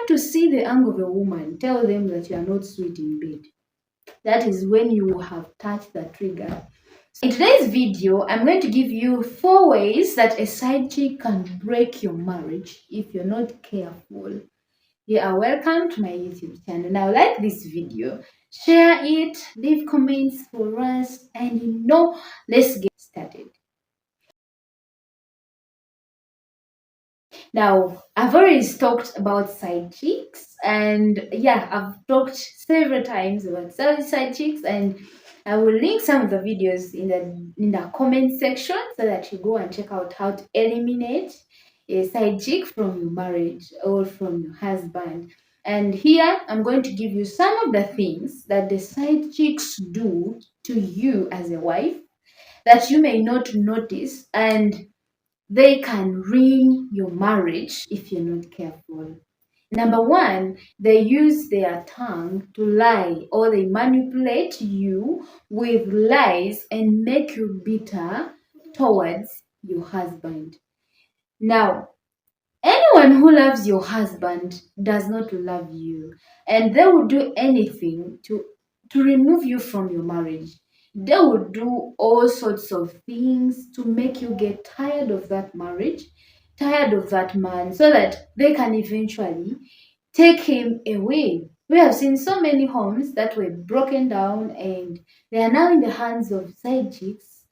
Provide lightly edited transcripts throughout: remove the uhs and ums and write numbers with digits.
to see the angle of a woman, tell them that you are not sweet in bed. That is when you have touched the trigger. In today's video, I'm going to give you 4 ways that a side chick can break your marriage if you're not careful. You are welcome to my YouTube channel. Now, like this video, share it, leave comments for us, and let's get started. Now, I've already talked about side chicks, and I've talked several times about side chicks, and I will link some of the videos in the comment section so that you go and check out how to eliminate a side chick from your marriage or from your husband. And here I'm going to give you some of the things that the side chicks do to you as a wife that you may not notice, and they can ruin your marriage if you're not careful. Number 1, they use their tongue to lie, or they manipulate you with lies and make you bitter towards your husband. Now, anyone who loves your husband does not love you, and they will do anything to remove you from your marriage. They will do all sorts of things to make you get tired of that marriage, tired of that man, so that they can eventually take him away. We have seen so many homes that were broken down, and they are now in the hands of side chicks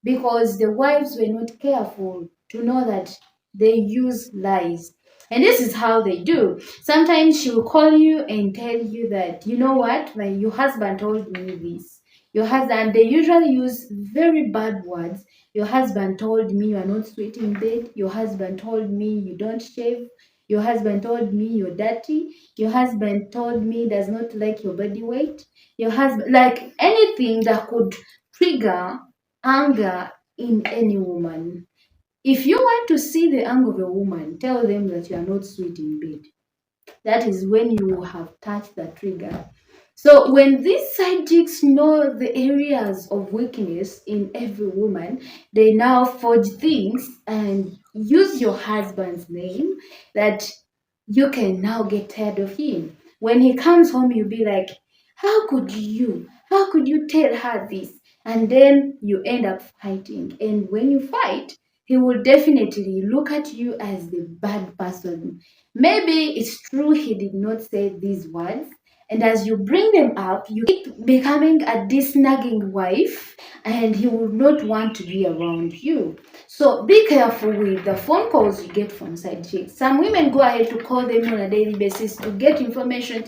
because the wives were not careful to know that they use lies. And this is how they do. Sometimes she will call you and tell you that, you know what, your husband told me this. Your husband, they usually use very bad words. Your husband told me you are not sweet in bed. Your husband told me you don't shave. Your husband told me you're dirty. Your husband told me does not like your body weight. Your husband, like anything that could trigger anger in any woman. If you want to see the anger of a woman, tell them that you are not sweet in bed. That is when you have touched the trigger. So when these side chicks know the areas of weakness in every woman, they now forge things and use your husband's name that you can now get tired of him. When he comes home, you'll be like, how could you? How could you tell her this? And then you end up fighting. And when you fight, he will definitely look at you as the bad person. Maybe it's true he did not say these words. And as you bring them up, you keep becoming a nagging wife, and he will not want to be around you. So be careful with the phone calls you get from side chicks. Some women go ahead to call them on a daily basis to get information,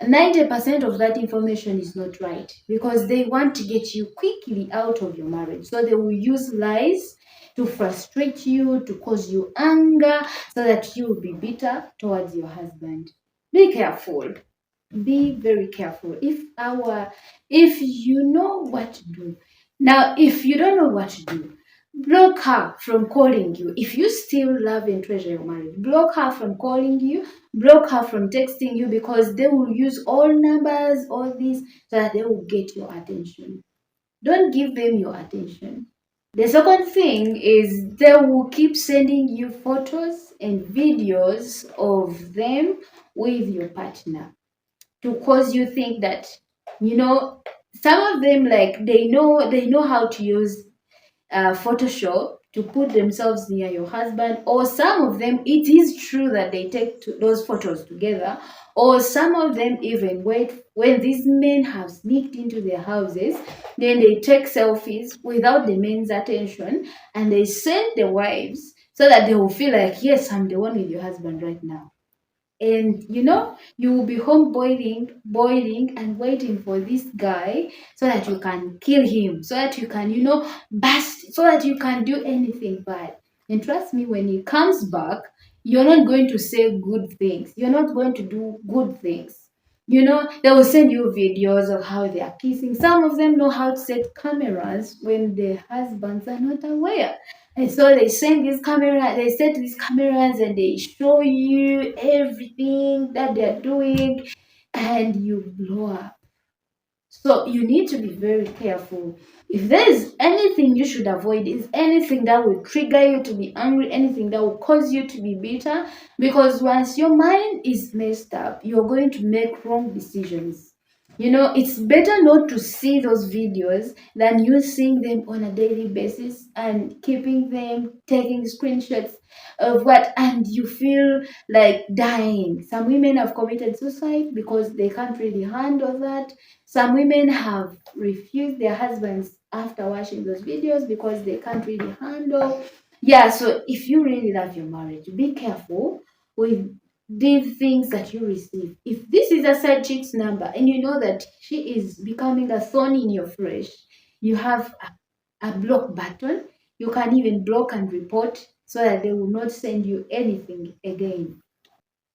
90% of that information is not right because they want to get you quickly out of your marriage. So they will use lies to frustrate you, to cause you anger, so that you will be bitter towards your husband. Be careful. Be very careful. If you know what to do. Now, if you don't know what to do, block her from calling you. If you still love and treasure your marriage, block her from calling you, block her from texting you, because they will use all numbers, all this, so that they will get your attention. Don't give them your attention. The second thing is they will keep sending you photos and videos of them with your partner to cause you think that, some of them, like, they know how to use Photoshop to put themselves near your husband, or some of them, it is true that they take those photos together, or some of them even wait when these men have sneaked into their houses, then they take selfies without the men's attention, and they send the wives so that they will feel like, yes, I'm the one with your husband right now. And you will be home boiling and waiting for this guy so that you can kill him, so that you can bust, so that you can do anything bad. And trust me, when he comes back, you're not going to say good things, you're not going to do good things. They will send you videos of how they are kissing. Some of them know how to set cameras when their husbands are not aware. And so they set these cameras and they show you everything that they're doing, and you blow up. So you need to be very careful. If there is anything you should avoid, is anything that will trigger you to be angry, anything that will cause you to be bitter, because once your mind is messed up, you're going to make wrong decisions. It's better not to see those videos than you seeing them on a daily basis and keeping them, taking screenshots of what, and you feel like dying. Some women have committed suicide because they can't really handle that. Some women have refused their husbands after watching those videos because they can't really handle. Yeah, so if you really love your marriage, be careful with these things that you receive. If this is a side chick's number and you know that she is becoming a thorn in your flesh, you have a block button. You can even block and report so that they will not send you anything again.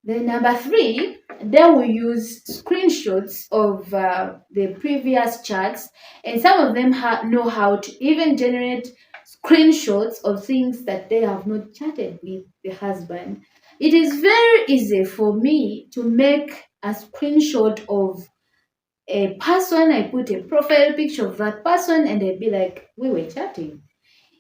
Then number three, they will use screenshots of the previous chats, and some of them know how to even generate screenshots of things that they have not chatted with the husband. It is very easy for me to make a screenshot of a person. I put a profile picture of that person, and I'd be like, we were chatting.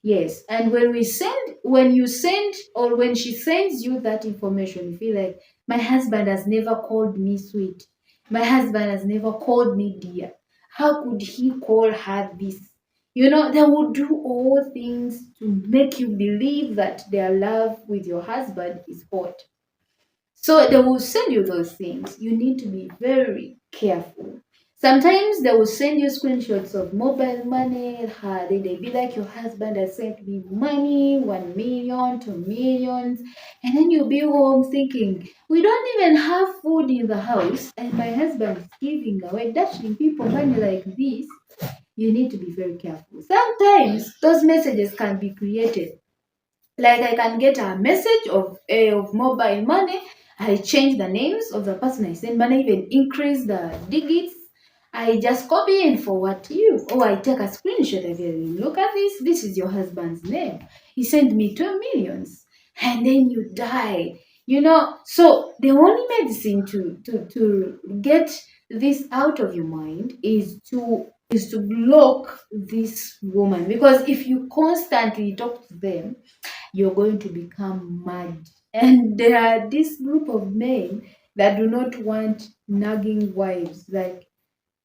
Yes, and when you send, or when she sends you that information, you feel like, my husband has never called me sweet. My husband has never called me dear. How could he call her this? They will do all things to make you believe that their love with your husband is hot. So they will send you those things. You need to be very careful. Sometimes they will send you screenshots of mobile money. They be like, your husband has sent me money, 1 million, 2 millions. And then you'll be home thinking, we don't even have food in the house. And my husband is giving away, dashing people money like this. You need to be very careful. Sometimes those messages can be created, like I can get a message of mobile money. I change the names of the person I send money, even increase the digits. I just copy and forward to you. Or I take a screenshot of it. Look at this. This is your husband's name. He sent me 2 millions. And then you die. So the only medicine to get this out of your mind is to block this woman. Because if you constantly talk to them, you're going to become mad. And there are this group of men that do not want nagging wives. Like,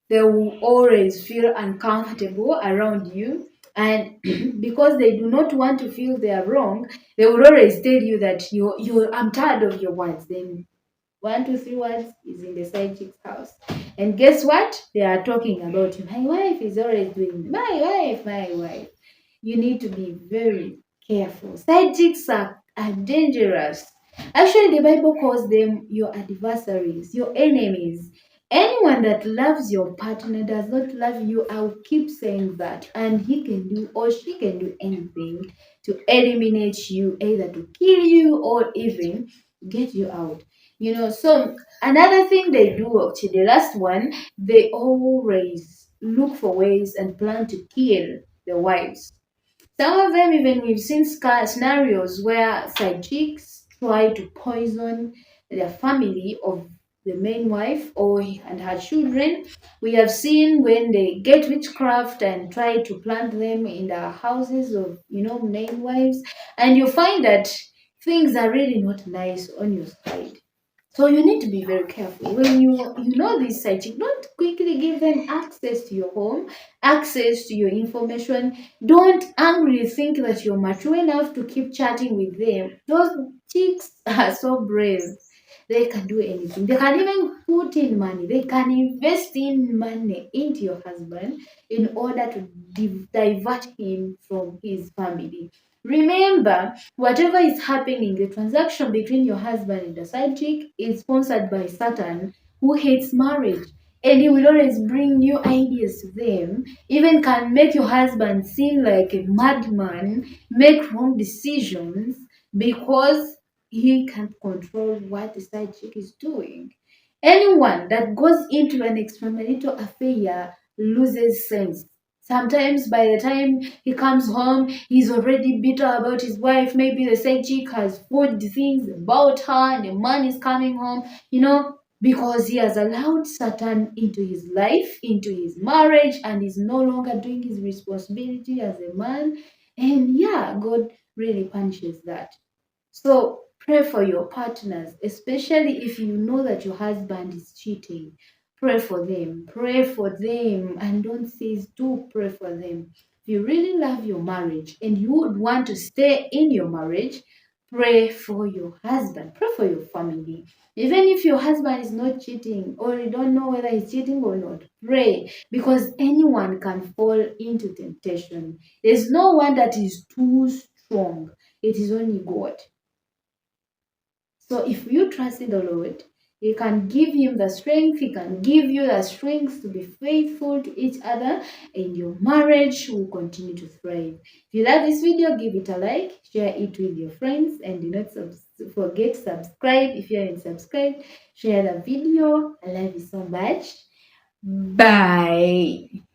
they will always feel uncomfortable around you. And because they do not want to feel they are wrong, they will always tell you that I'm tired of your words. Then 1, 2, 3 words is in the side chick's house. And guess what? They are talking about you. My wife is always doing my wife. You need to be very careful. Side chicks are dangerous. Actually, the Bible calls them your adversaries, your enemies. Anyone that loves your partner does not love you. I'll keep saying that. And he can do, or she can do anything to eliminate you, either to kill you or even get you out. So another thing they do, actually, the last one, they always look for ways and plan to kill the wives. Some of them, even we've seen scenarios where side chicks try to poison the family of the main wife or and her children. We have seen when they get witchcraft and try to plant them in the houses of main wives, and you find that things are really not nice on your side. So you need to be very careful when you know this side chick. Don't quickly give them access to your home, access to your information. Don't angrily think that you're mature enough to keep chatting with them. Those chicks are so brave. They can do anything. They can even put in money. They can invest in money into your husband in order to divert him from his family. Remember, whatever is happening, the transaction between your husband and the side chick is sponsored by Satan, who hates marriage. And he will always bring new ideas to them, even can make your husband seem like a madman, make wrong decisions, because he can't control what the side chick is doing. Anyone that goes into an extramarital affair loses sense. Sometimes by the time he comes home, he's already bitter about his wife. Maybe the side chick has put things about her and the man is coming home. because he has allowed Satan into his life, into his marriage, and is no longer doing his responsibility as a man. And yeah, God really punishes that. So pray for your partners, especially if you know that your husband is cheating. Pray for them, and don't cease to pray for them. If you really love your marriage and you would want to stay in your marriage, pray for your husband, pray for your family. Even if your husband is not cheating or you don't know whether he's cheating or not, pray, because anyone can fall into temptation. There's no one that is too strong, it is only God. So if you trust in the Lord, He can give him the strength, He can give you the strength to be faithful to each other, and your marriage will continue to thrive. If you like this video, give it a like, share it with your friends, and do not forget to subscribe if you haven't subscribed. Share the video. I love you so much. Bye.